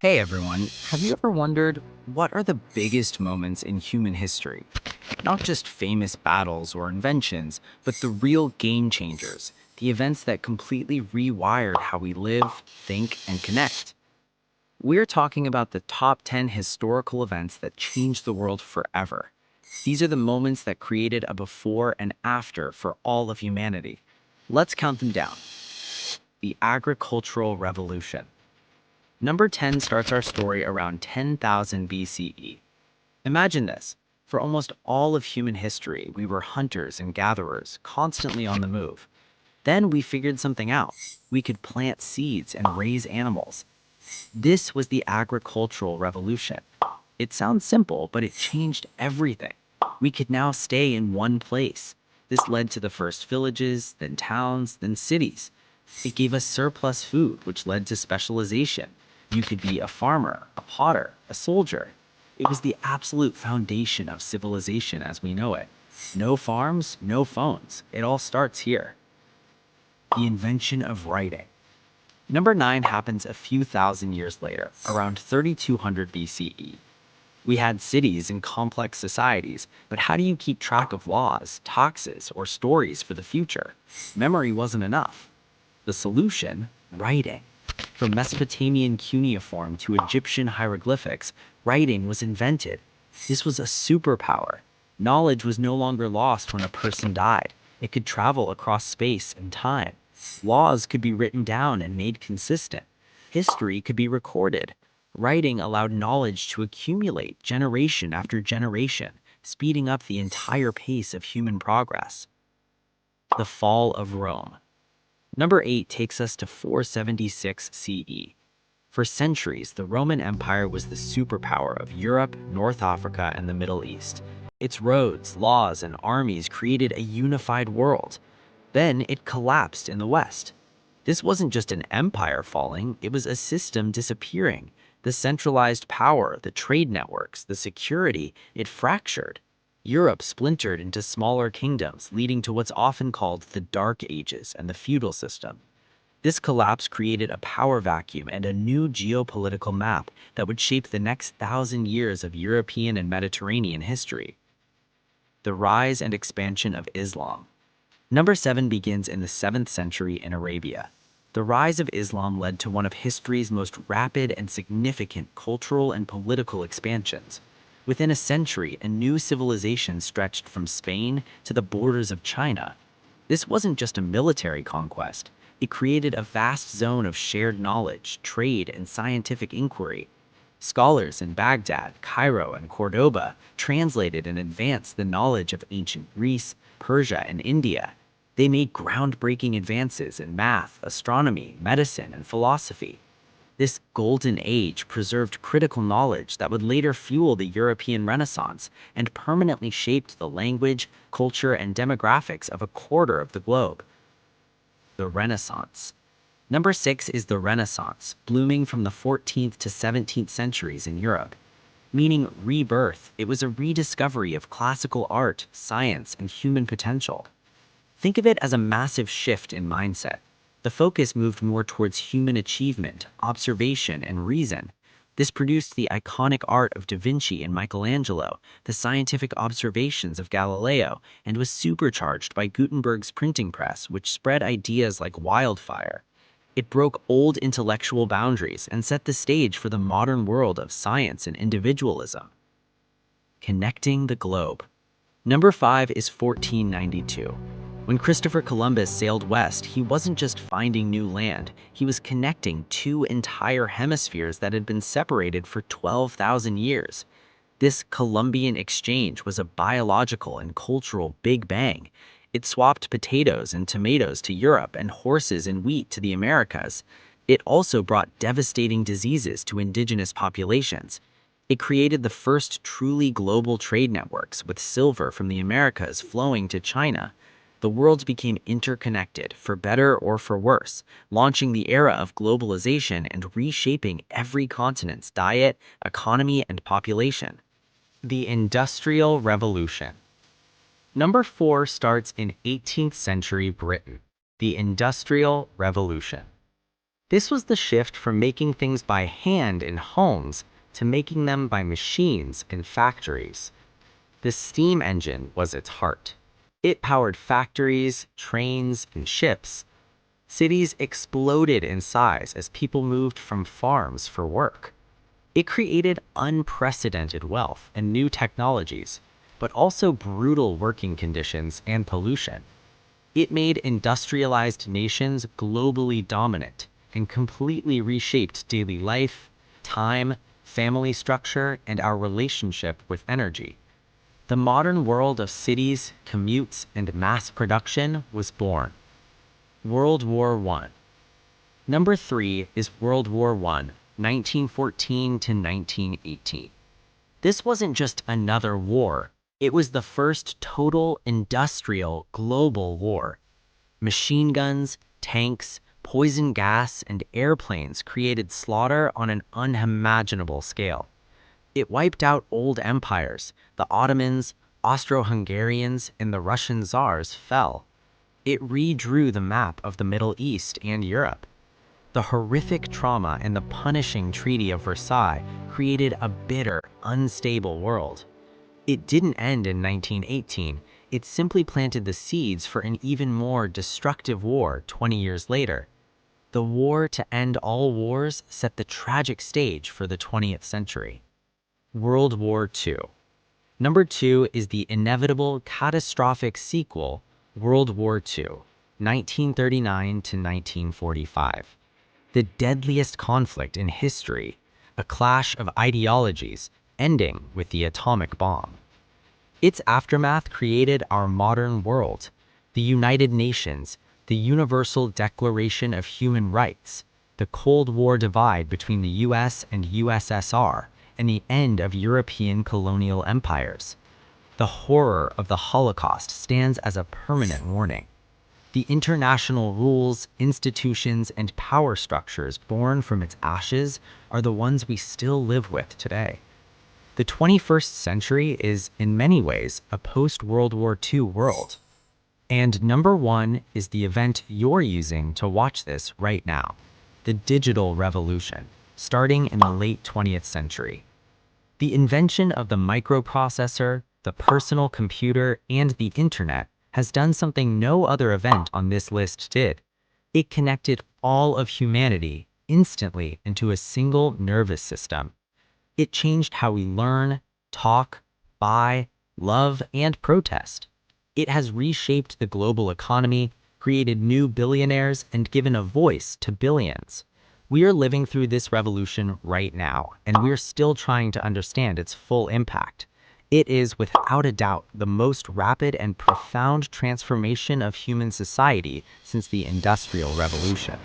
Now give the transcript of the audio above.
Hey everyone, have you ever wondered what are the biggest moments in human history? Not just famous battles or inventions, but the real game changers, the events that completely rewired how we live, think, and connect. We're talking about the top 10 historical events that changed the world forever. These are the moments that created a before and after for all of humanity. Let's count them down. The Agricultural Revolution. Number 10 starts our story around 10,000 BCE. Imagine this. For almost all of human history, we were hunters and gatherers, constantly on the move. Then we figured something out. We could plant seeds and raise animals. This was the agricultural revolution. It sounds simple, but it changed everything. We could now stay in one place. This led to the first villages, then towns, then cities. It gave us surplus food, which led to specialization. You could be a farmer, a potter, a soldier. It was the absolute foundation of civilization as we know it. No farms, no phones. It all starts here. The invention of writing. Number 9 happens a few thousand years later, around 3200 BCE. We had cities and complex societies, but how do you keep track of laws, taxes, or stories for the future? Memory wasn't enough. The solution? Writing. From Mesopotamian cuneiform to Egyptian hieroglyphics, writing was invented. This was a superpower. Knowledge was no longer lost when a person died. It could travel across space and time. Laws could be written down and made consistent. History could be recorded. Writing allowed knowledge to accumulate generation after generation, speeding up the entire pace of human progress. The fall of Rome. Number 8 takes us to 476 CE. For centuries, the Roman Empire was the superpower of Europe, North Africa, and the Middle East. Its roads, laws, and armies created a unified world. Then it collapsed in the West. This wasn't just an empire falling, it was a system disappearing. The centralized power, the trade networks, the security, it fractured. Europe splintered into smaller kingdoms, leading to what's often called the Dark Ages and the feudal system. This collapse created a power vacuum and a new geopolitical map that would shape the next 1,000 years of European and Mediterranean history. The rise and expansion of Islam. Number 7 begins in the 7th century in Arabia. The rise of Islam led to one of history's most rapid and significant cultural and political expansions. Within a century, a new civilization stretched from Spain to the borders of China. This wasn't just a military conquest. It created a vast zone of shared knowledge, trade, and scientific inquiry. Scholars in Baghdad, Cairo, and Cordoba translated and advanced the knowledge of ancient Greece, Persia, and India. They made groundbreaking advances in math, astronomy, medicine, and philosophy. This golden age preserved critical knowledge that would later fuel the European Renaissance and permanently shaped the language, culture, and demographics of a quarter of the globe. The Renaissance. Number 6 is the Renaissance, blooming from the 14th to 17th centuries in Europe. Meaning rebirth, it was a rediscovery of classical art, science, and human potential. Think of it as a massive shift in mindset. The focus moved more towards human achievement, observation, and reason. This produced the iconic art of Da Vinci and Michelangelo, the scientific observations of Galileo, and was supercharged by Gutenberg's printing press, which spread ideas like wildfire. It broke old intellectual boundaries and set the stage for the modern world of science and individualism. Connecting the globe. Number 5 is 1492. When Christopher Columbus sailed west, he wasn't just finding new land, he was connecting two entire hemispheres that had been separated for 12,000 years. This Columbian exchange was a biological and cultural big bang. It swapped potatoes and tomatoes to Europe and horses and wheat to the Americas. It also brought devastating diseases to indigenous populations. It created the first truly global trade networks, with silver from the Americas flowing to China. The world became interconnected, for better or for worse, launching the era of globalization and reshaping every continent's diet, economy, and population. The Industrial Revolution. Number 4 starts in 18th century Britain. The Industrial Revolution. This was the shift from making things by hand in homes to making them by machines in factories. The steam engine was its heart. It powered factories, trains, and ships. Cities exploded in size as people moved from farms for work. It created unprecedented wealth and new technologies, but also brutal working conditions and pollution. It made industrialized nations globally dominant and completely reshaped daily life, time, family structure, and our relationship with energy. The modern world of cities, commutes, and mass production was born. World War I. Number 3 is World War I, 1914 to 1918. This wasn't just another war. It was the first total industrial global war. Machine guns, tanks, poison gas, and airplanes created slaughter on an unimaginable scale. It wiped out old empires. The Ottomans, Austro-Hungarians, and the Russian Tsars fell. It redrew the map of the Middle East and Europe. The horrific trauma and the punishing Treaty of Versailles created a bitter, unstable world. It didn't end in 1918. It simply planted the seeds for an even more destructive war 20 years later. The war to end all wars set the tragic stage for the 20th century. World War II. Number 2 is the inevitable, catastrophic sequel, World War II, 1939 to 1945. The deadliest conflict in history, a clash of ideologies ending with the atomic bomb. Its aftermath created our modern world, the United Nations, the Universal Declaration of Human Rights, the Cold War divide between the US and USSR, and the end of European colonial empires. The horror of the Holocaust stands as a permanent warning. The international rules, institutions, and power structures born from its ashes are the ones we still live with today. The 21st century is, in many ways, a post-World War II world. And number 1 is the event you're using to watch this right now, the digital revolution, starting in the late 20th century. The invention of the microprocessor, the personal computer, and the internet has done something no other event on this list did. It connected all of humanity instantly into a single nervous system. It changed how we learn, talk, buy, love, and protest. It has reshaped the global economy, created new billionaires, and given a voice to billions. We are living through this revolution right now, and we're still trying to understand its full impact. It is, without a doubt, the most rapid and profound transformation of human society since the Industrial Revolution.